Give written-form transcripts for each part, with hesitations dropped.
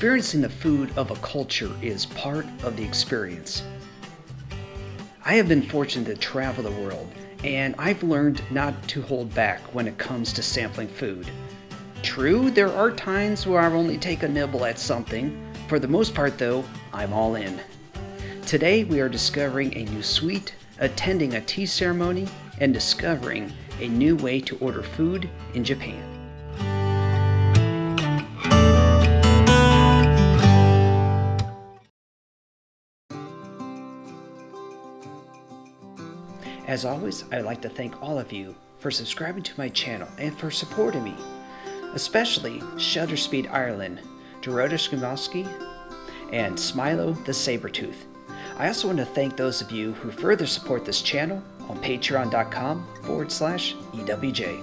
Experiencing the food of a culture is part of the experience. I have been fortunate to travel the world, and I've learned not to hold back when it comes to sampling food. True, there are times where I'll only take a nibble at something. For the most part though, I'm all in. Today we are discovering a new sweet, attending a tea ceremony, and discovering a new way to order food in Japan. As always, I'd like to thank all of you for subscribing to my channel and for supporting me, especially ShutterSpeed Ireland, Dorota Skimowski, and Smilo the Sabertooth. I also want to thank those of you who further support this channel on patreon.com/EWJ.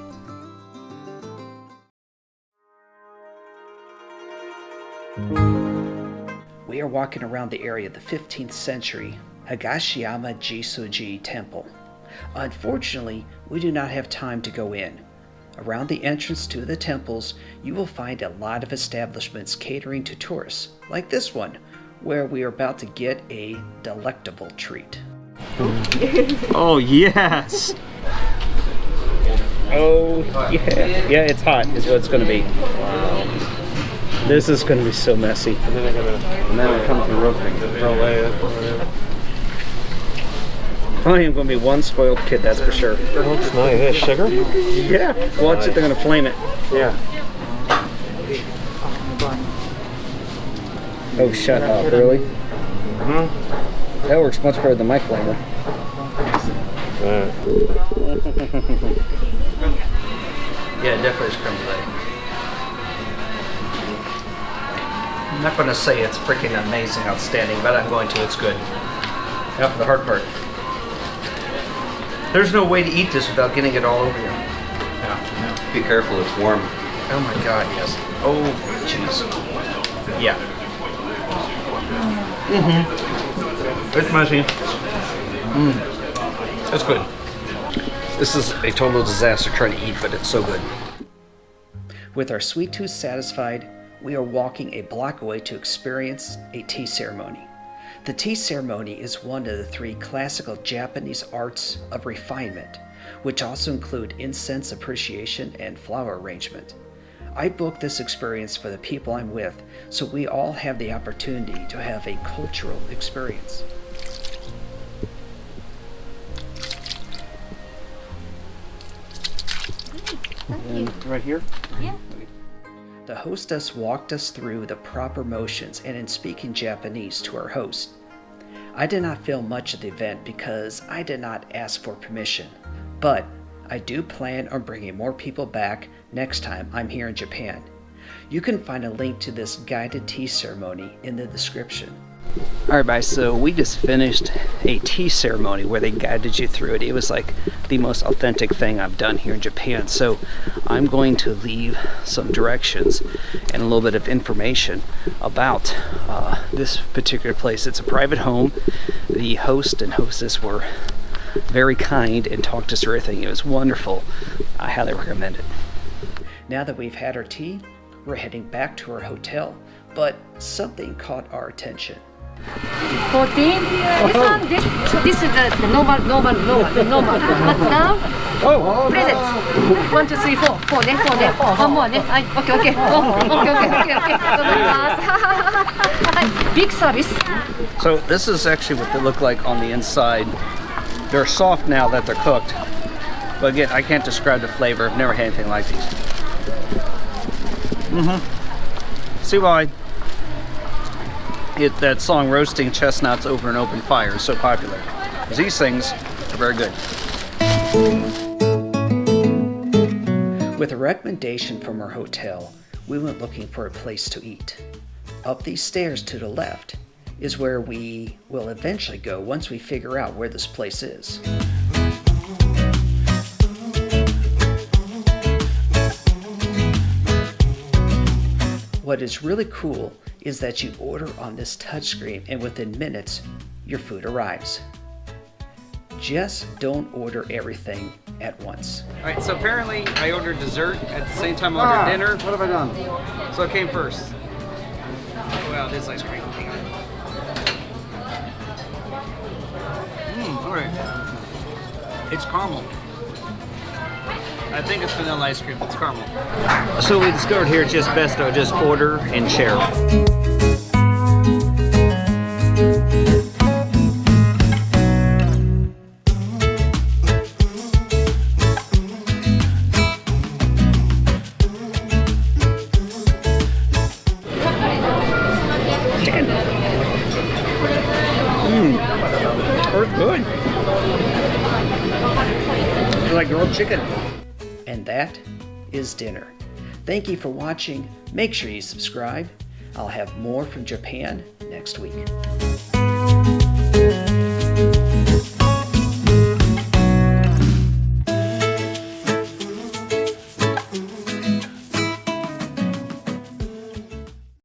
We are walking around the area of the 15th century Higashiyama Jisuji Temple. Unfortunately, we do not have time to go in. Around the entrance to the temples, you will find a lot of establishments catering to tourists, like this one, where we are about to get a delectable treat. Oh yes! Oh yeah, yeah, it's hot is what it's going to be. Wow. This is going to be so messy. And then it comes to roasting. I am going to be one spoiled kid, that's for sure. It looks nice. Is that sugar? Yeah. Watch it, they're going to flame it. Yeah. Oh, shut up, really? Mm-hmm. That works much better than my flamer. Yeah, it definitely is creme brulee. I'm not going to say it's freaking amazing, outstanding, but I'm going to. It's good. Now for the hard part. There's no way to eat this without getting it all over you. Yeah. Be careful, it's warm. Oh my god, yes. Oh, jeez. Yeah. Mm-hmm. It's messy. Mmm. It's good. This is a total disaster trying to eat, but it's so good. With our sweet tooth satisfied, we are walking a block away to experience a tea ceremony. The tea ceremony is one of the 3 classical Japanese arts of refinement, which also include incense appreciation and flower arrangement. I booked this experience for the people I'm with, so we all have the opportunity to have a cultural experience. And right here? Yeah. The hostess walked us through the proper motions and in speaking Japanese to our host. I did not film much of the event because I did not ask for permission, but I do plan on bringing more people back next time I'm here in Japan. You can find a link to this guided tea ceremony in the description. Alright guys, so we just finished a tea ceremony where they guided you through it. It was like the most authentic thing I've done here in Japan. So I'm going to leave some directions and a little bit of information about this particular place. It's a private home. The host and hostess were very kind and talked us through everything. It was wonderful. I highly recommend it. Now that we've had our tea, we're heading back to our hotel, but something caught our attention. 14. This is the normal. But now, presents. 1, 2, 3, 4. 4 ね。One more ね。はい。Okay. Okay. Big service. So this is actually what they look like on the inside. They're soft now that they're cooked. But again, I can't describe the flavor. I've never had anything like these. See why that song Roasting Chestnuts Over an Open Fire is so popular. Because these things are very good. With a recommendation from our hotel, we went looking for a place to eat. Up these stairs to the left is where we will eventually go once we figure out where this place is. What is really cool is that you order on this touchscreen and within minutes, your food arrives. Just don't order everything at once. All right, so apparently I ordered dessert at the same time I ordered dinner. What have I done? So it came first. wow, this ice cream. Alright. It's caramel. I think it's vanilla ice cream. It's caramel. So we discovered here it's just best to just order and share. Chicken. It's good. It's like grilled chicken. And that is dinner. Thank you for watching. Make sure you subscribe. I'll have more from Japan next week.